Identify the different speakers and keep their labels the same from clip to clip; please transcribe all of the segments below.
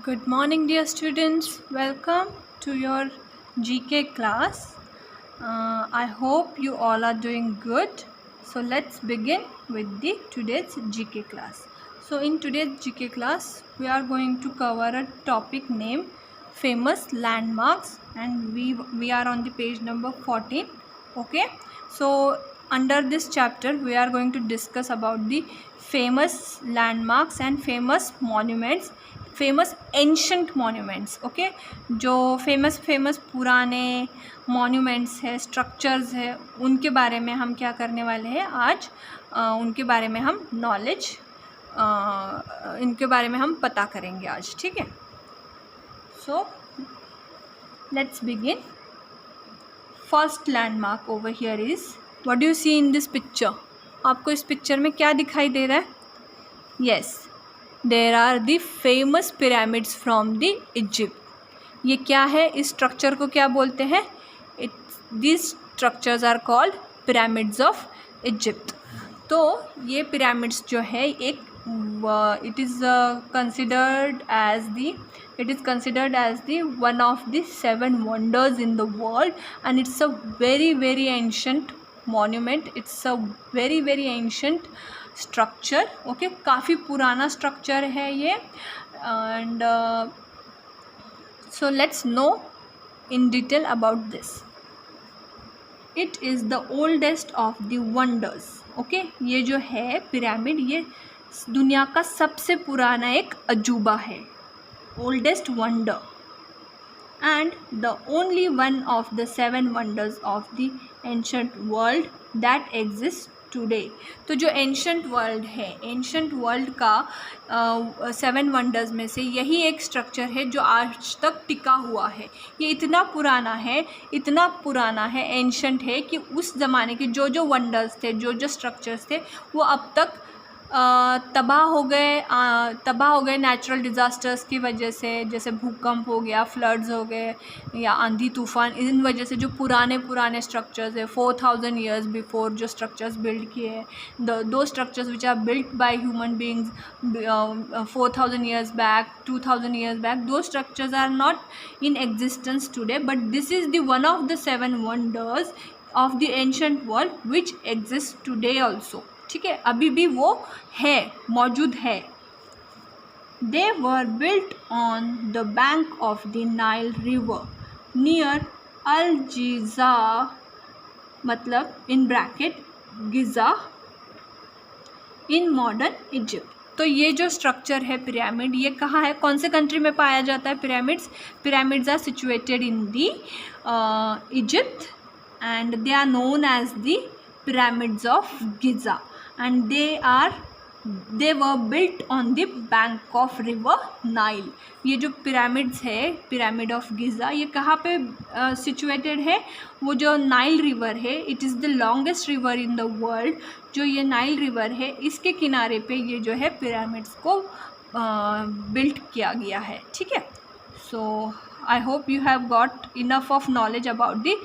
Speaker 1: Good morning, dear students. Welcome to your GK class. I hope you all are doing good. So let's begin with the today's GK class. So in today's GK class, we are going to cover a topic named famous landmarks, and we are on the page number 14. Okay. So under this chapter, we are going to discuss about the famous landmarks and famous monuments, famous ancient monuments. Okay, जो famous पुराने monuments है, structures है, उनके बारे में हम क्या करने वाले हैं आज. उनके बारे में हम नॉलेज, इनके बारे में हम पता करेंगे आज. ठीक है. So let's begin. First landmark over here is, what do you see in this picture. आपको इस पिक्चर में क्या दिखाई दे रहा है. Yes, there are the famous pyramids from the Egypt. ये क्या है, इस स्ट्रक्चर को क्या बोलते हैं. This structures are called pyramids of Egypt. तो ये पिरामिड्स जो है एक it is considered as the one of the 7 wonders in the world, and it's a very ancient monument. It's a very ancient structure. Okay, काफ़ी पुराना structure है ये. And so let's know in detail about this. It is the oldest of the wonders. Okay, ये जो है pyramid, ये दुनिया का सबसे पुराना एक अजूबा है, oldest wonder, and the only one of the 7 wonders of the ancient world that exists today. तो जो एंशंट वर्ल्ड है, एंशंट वर्ल्ड का 7 वंडर्स में से यही एक स्ट्रक्चर है जो आज तक टिका हुआ है. ये इतना पुराना है, एंशंट है कि उस ज़माने के जो वंडर्स थे, जो स्ट्रक्चर्स थे, वो अब तक तबाह हो गए नेचुरल डिज़ास्टर्स की वजह से. जैसे भूकंप हो गया, फ्लड्स हो गए, या आंधी तूफ़ान. इन वजह से जो पुराने स्ट्रक्चर्स है 4000 ईयर्स बिफोर जो स्ट्रक्चर्स बिल्ड किए हैं, those structures which are built by human beings 4000 years back, 2000 years back, those structures are not in existence today, but this is the one of the 7 wonders of the ancient world which exist today also. ठीक है, अभी भी वो है, मौजूद है. They were built on the bank of the Nile river near Al Jija, मतलब in bracket Giza, in modern Egypt. तो ये जो स्ट्रक्चर है पिरामिड, ये कहाँ है, कौन से कंट्री में पाया जाता है. Pyramids are situated in the Egypt, and they are known as the pyramids of Giza, and they were built on the bank of river Nile. ये जो पिरामिड्स है, पिरामिड ऑफ गिज़ा, ये कहाँ पे सिचुएटेड है. वो जो नाइल रिवर है, it is the longest river in the world. जो ये नाइल रिवर है, इसके किनारे पे ये जो है पिरामिड्स को बिल्ट किया गया है. ठीक है. So I hope you have got enough of knowledge about the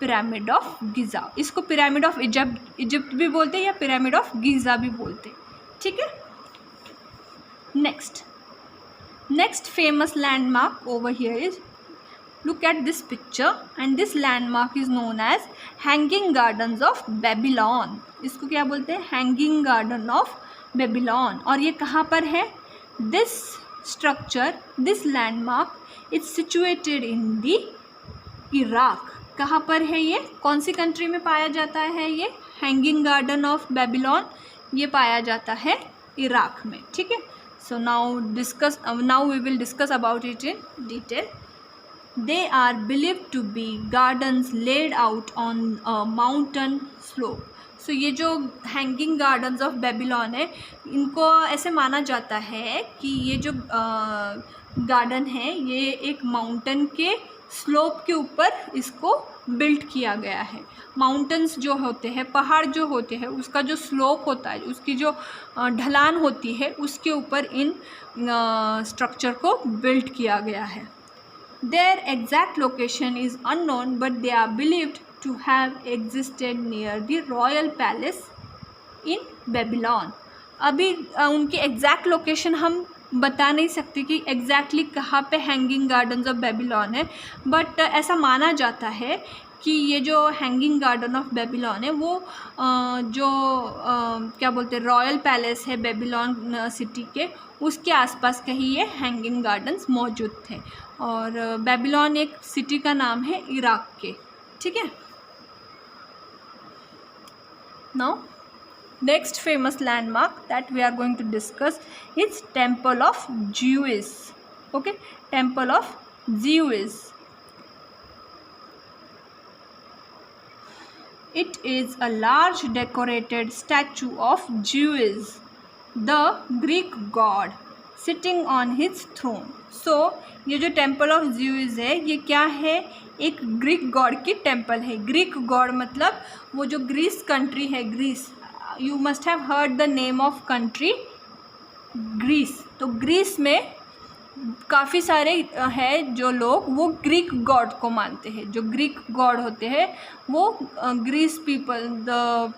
Speaker 1: pyramid of Giza. इसको पिरामिड ऑफ इजिप्ट भी बोलते हैं, या पिरामिड ऑफ गिज़ा भी बोलते हैं. ठीक है. Next famous landmark over here is, look at this picture, and this landmark is known as hanging gardens of Babylon. इसको क्या बोलते हैं, हैंगिंग गार्डन ऑफ बेबीलोन. और ये कहाँ पर है. This structure, this landmark is situated in the Iraq. कहाँ पर है ये, कौन सी कंट्री में पाया जाता है ये हैंगिंग गार्डन ऑफ बेबीलोन. ये पाया जाता है इराक में. ठीक है. So now we will discuss about it in detail. They are believed to be gardens laid out on a mountain slope. So ये जो हैंगिंग गार्डन्स ऑफ बेबीलोन है, इनको ऐसे माना जाता है कि ये जो गार्डन है, ये एक माउंटेन के स्लोप के ऊपर इसको बिल्ट किया गया है. माउंटेन्स जो होते हैं, पहाड़ जो होते हैं, उसका जो स्लोप होता है, उसकी जो ढलान होती है, उसके ऊपर इन स्ट्रक्चर को बिल्ट किया गया है. Their exact location is unknown, but they are believed to have existed near the royal palace in Babylon. अभी उनकी एग्जैक्ट लोकेशन हम बता नहीं सकते कि एग्जैक्टली कहाँ पे हैंगिंग गार्डन्स ऑफ बेबीलोन है, बट ऐसा माना जाता है कि ये जो हैंगिंग गार्डन ऑफ बेबीलोन है वो क्या बोलते हैं रॉयल पैलेस है बेबीलोन सिटी के, उसके आसपास कहीं ये हैंगिंग गार्डन्स मौजूद थे। और बेबीलोन एक सिटी का नाम है इराक के, ठीक है। Now next famous landmark that we are going to discuss is Temple of Zeus. Okay, Temple of Zeus. It is a large decorated statue of Zeus, the Greek god, sitting on his throne. So ये जो temple of Zeus है ये क्या है, एक Greek god की temple है। Greek god मतलब वो जो ग्रीस कंट्री है, Greece, you must have heard the name of country Greece. तो ग्रीस में काफ़ी सारे है जो लोग वो ग्रीक गॉड को मानते हैं। जो ग्रीक गॉड होते हैं वो Greece people, the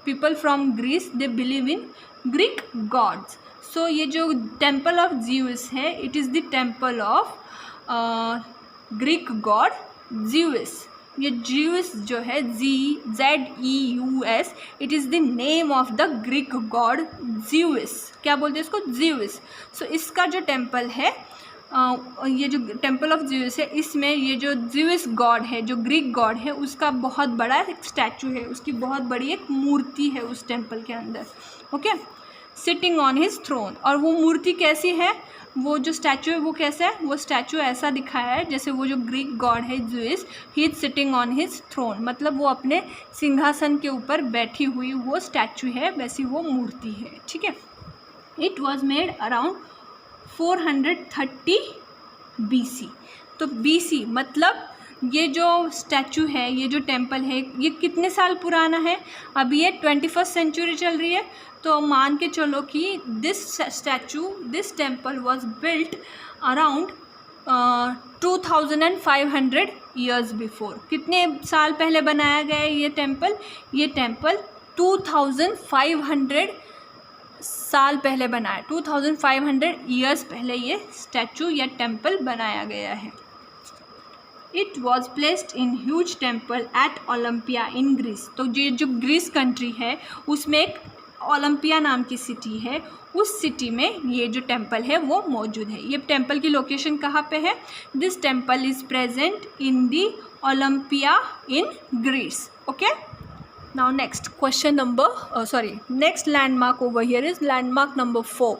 Speaker 1: people from Greece, they believe in Greek gods. So ये जो टेम्पल ऑफ ज़्यूस है it is the temple of Greek god Zeus. ये ज़्यूस जो है ZEUS, it is the name of the Greek god Zeus. क्या बोलते हैं इसको, ज़्यूस। सो इसका जो टेम्पल है ये जो टेम्पल ऑफ ज़्यूस है इसमें ये जो ज़्यूस गॉड है, जो ग्रीक गॉड है, उसका बहुत बड़ा एक स्टैचू है, उसकी बहुत बड़ी एक मूर्ति है उस टेम्पल के अंदर। Okay, sitting on his throne. और वो मूर्ति कैसी है, वो जो स्टैचू है वो कैसा है, वो स्टैचू ऐसा दिखाया है जैसे वो जो ग्रीक गॉड है Zeus, he is sitting on his throne, मतलब वो अपने सिंहासन के ऊपर बैठी हुई वो स्टैचू है, वैसी वो मूर्ति है, ठीक है। It was made around 430 BC। तो BC मतलब ये जो स्टैचू है, ये जो टेम्पल है, ये कितने साल पुराना है, अभी ये 21st सेंचुरी चल रही है। तो मान के चलो कि this temple was built around 2500 years before. कितने साल पहले बनाया गया है ये टेम्पल 2500 साल पहले बनाया, 2500 ईयर्स पहले ये स्टैचू या टेम्पल बनाया गया है। It was placed in huge temple at Olympia in Greece. तो ये जो ग्रीस कंट्री है उसमें एक ओलंपिया नाम की सिटी है, उस सिटी में ये जो टेम्पल है वो मौजूद है। ये टेम्पल की लोकेशन कहाँ पे है, this temple is present in the Olympia in Greece. Okay, now next question number next landmark over here is landmark number 4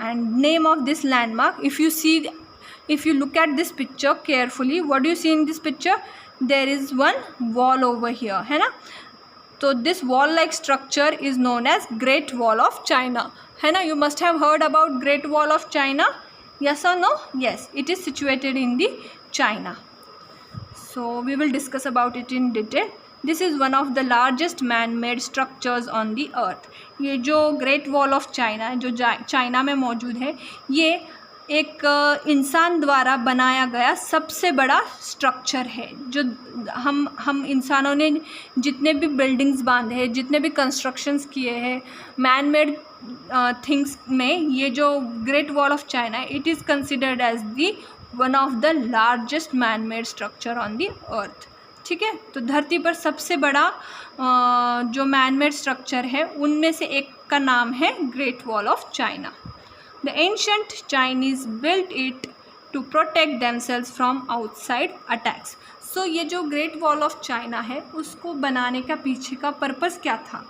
Speaker 1: and name of this landmark, if you look at this picture carefully, what do you see in this picture, there is one wall over here, है ना। तो this wall like structure is known as Great Wall of China, है ना। You must have heard about Great Wall of China, yes or no? Yes, it is situated in the China. So we will discuss about it in detail. This is one of the largest man-made structures on the earth. ये जो Great Wall of China है जो China में मौजूद है, ये एक इंसान द्वारा बनाया गया सबसे बड़ा स्ट्रक्चर है। जो हम इंसानों ने जितने भी बिल्डिंग्स बांधे हैं, जितने भी कंस्ट्रक्शंस किए हैं मैन मेड थिंग्स में, ये जो ग्रेट वॉल ऑफ चाइना है it is considered as the one of the largest man made structure on the earth, ठीक है। तो धरती पर सबसे बड़ा जो मैन मेड स्ट्रक्चर है उनमें से एक का नाम है great wall of China. The ancient Chinese built it to protect themselves from outside attacks. So ये जो Great Wall of China है उसको बनाने का पीछे का पर्पस क्या था,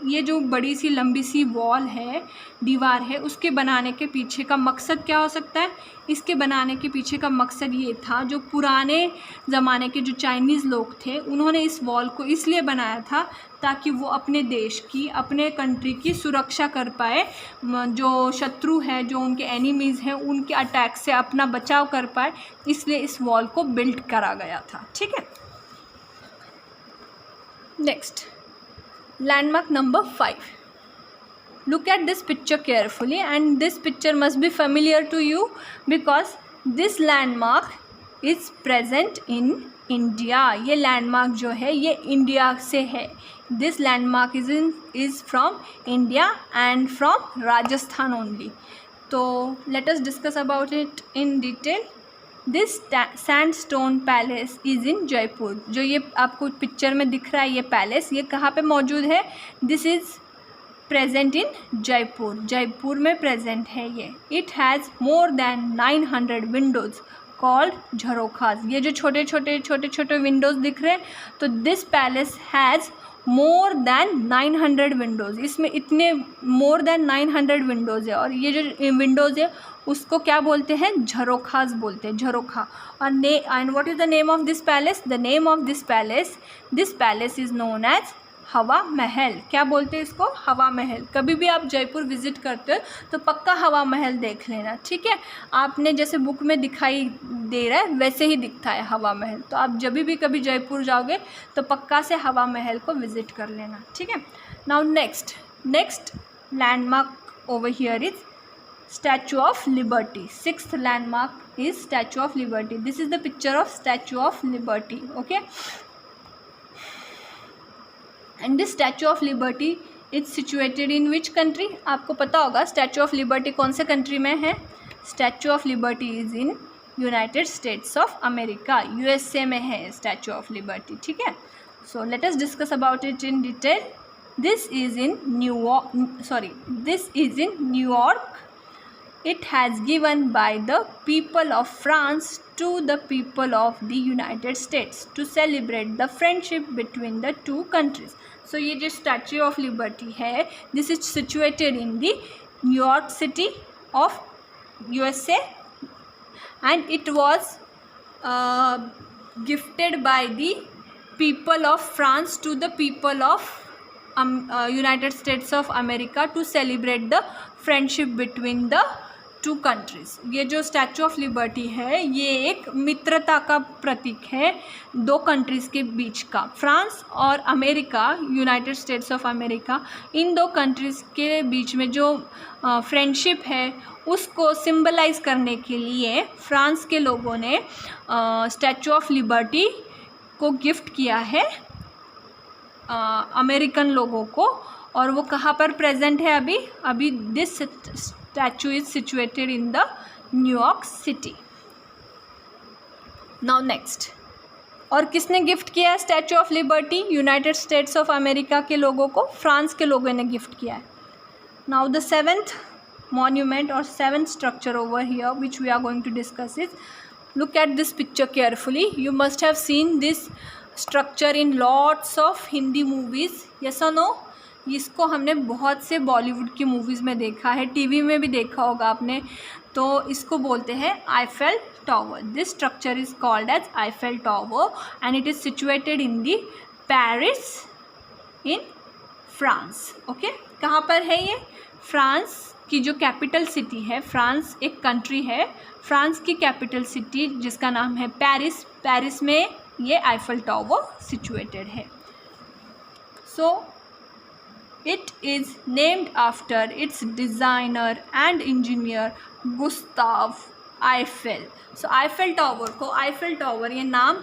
Speaker 1: ये जो बड़ी सी लंबी सी वॉल है, दीवार है, उसके बनाने के पीछे का मकसद क्या हो सकता है। इसके बनाने के पीछे का मकसद ये था, जो पुराने ज़माने के जो चाइनीज़ लोग थे उन्होंने इस वॉल को इसलिए बनाया था ताकि वो अपने देश की, अपने कंट्री की सुरक्षा कर पाए, जो शत्रु है, जो उनके एनिमीज़ हैं, उनके अटैक से अपना बचाव कर पाए, इसलिए इस वॉल को बिल्ड करा गया था, ठीक है। Next landmark number 5. Look at this picture carefully and this picture must be familiar to you because this landmark is present in India. ये landmark जो है ये इंडिया से है, This landmark is from India and from Rajasthan only. तो let us discuss about it in detail. This sandstone palace is in Jaipur. जो ये आपको पिक्चर में दिख रहा है ये पैलेस, ये कहाँ पे मौजूद है? This is present in Jaipur. Jaipur में प्रेजेंट है ये. It has more than 900 windows called jharokhas. ये जो छोटे छोटे विंडोज़ दिख रहे हैं, तो this palace has more than 900 windows. इसमें इतने मोर देन 900 विंडोज़ है. और ये जो विंडोज़ है उसको क्या बोलते हैं? झरोखाज बोलते हैं, झरोखा. और and what is the name of this palace? The name of this palace is known as Hawa Mahal. क्या बोलते हैं इसको? हवा महल. कभी भी आप जयपुर विज़िट करते हो तो पक्का हवा महल देख लेना, ठीक है. आपने जैसे बुक में दिखाई दे रहा है वैसे ही दिखता है हवा महल. तो आप जब भी कभी जयपुर जाओगे तो पक्का से हवा महल को विज़िट कर लेना, ठीक है. Now next landmark over here is statue of liberty. 6th landmark is statue of liberty. This is the picture of statute of liberty. Okay, and this statue of liberty is situated in which country? आपको पता होगा statue of liberty कौन से country में है. Statue of liberty is in United States of America, USA में है statue of liberty, ठीक है. So let us discuss about it in detail. This is in New York. It has given by the people of France to the people of the United States to celebrate the friendship between the two countries. So ये जो Statue of Liberty है, this is situated in the New York City of USA, and it was gifted by the people of France to the people of United States of America to celebrate the friendship between the to countries. ये जो statue of liberty है ये एक मित्रता का प्रतीक है दो countries के बीच का. फ्रांस और America, United States of America, इन दो कंट्रीज़ के बीच में जो फ्रेंडशिप है उसको सिंबलाइज करने के लिए फ्रांस के लोगों ने स्टैचू ऑफ लिबर्टी को गिफ्ट किया है अमेरिकन लोगों को. और वो कहाँ पर प्रेजेंट है अभी this statue is situated in the New York city. Now next, और किसने गिफ्ट किया है statue of liberty? United States of America के लोगों को फ्रांस के लोगों ने गिफ्ट किया है. Now the 7th monument or 7th structure over here which we are going to discuss is, look at this picture carefully. You must have seen this structure in lots of Hindi movies, yes or no? इसको हमने बहुत से बॉलीवुड की movies में देखा है, TV में भी देखा होगा आपने. तो इसको बोलते हैं Eiffel tower. This structure is called as Eiffel tower and it is situated in the Paris in France. Okay, कहाँ पर है ये? फ्रांस की जो कैपिटल सिटी है, फ्रांस एक कंट्री है, फ्रांस की कैपिटल सिटी जिसका नाम है पेरिस, पेरिस में ये आईफेल टावर सिचुएटेड है. सो it is named after its designer and engineer Gustav Eiffel. So Eiffel tower को आईफेल टावर ये नाम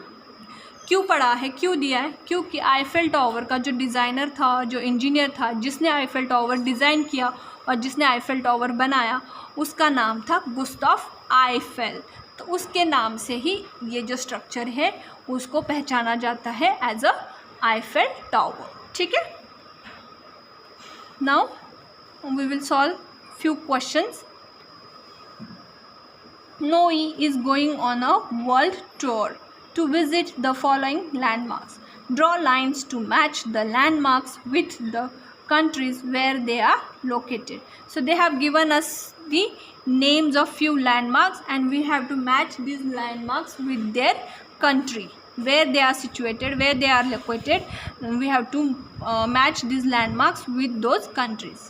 Speaker 1: क्यों पड़ा है, क्यों दिया है? क्योंकि आईफेल टावर का जो डिज़ाइनर था, जो इंजीनियर था, जिसने आईफेल टावर डिज़ाइन किया और जिसने आईफेल टावर बनाया, उसका नाम था गुस्ताव आईफेल. तो उसके नाम से ही ये जो स्ट्रक्चर है उसको पहचाना जाता है एज अ आईफेल टावर. ठीक है. Now we will solve few questions. Noe is going on a world tour to visit the following landmarks. Draw lines to match the landmarks with the countries where they are located. So they have given us the names of few landmarks and we have to match these landmarks with their country, where they are situated, where they are located. We have to match these landmarks with those countries.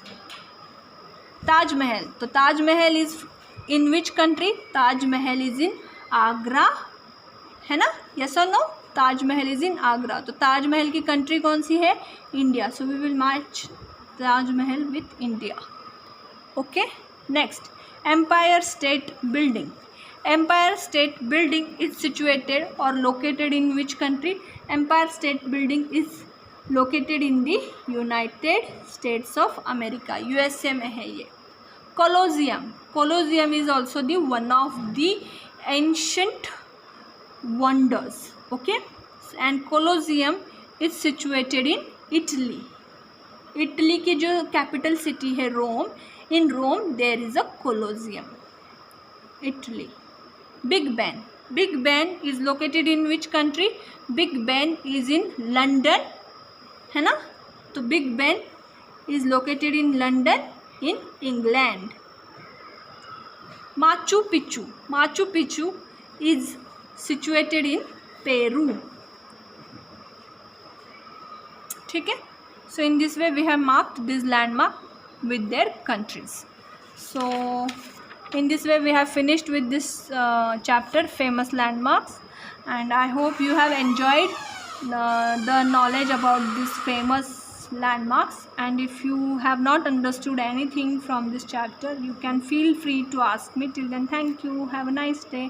Speaker 1: Taj Mahal. तो Taj Mahal is in which country? Taj Mahal is in Agra, है ना? Yes or no? Taj Mahal is in Agra. तो Taj Mahal की country कौन सी है? India. So we will match Taj Mahal with India. Okay. Next, Empire State Building. Empire State Building is situated or located in which country? Empire State Building is located in the United States of America, USA में है ये. Colosseum, Colosseum is also the one of the ancient wonders. Okay, and Colosseum is situated in Italy. Italy की जो capital city है Rome, in Rome there is a Colosseum. Italy. Big Ben, Big Ben is located in which country? Big Ben is in London, है ना. तो Big Ben is located in London in England. Machu Picchu, Machu Picchu is situated in Peru. ठीक है. So in this way we have marked this landmark with their countries. So in this way we have finished with this chapter, famous landmarks, and I hope you have enjoyed the knowledge about these famous landmarks. And if you have not understood anything from this chapter, you can feel free to ask me. Till then, thank you. Have a nice day.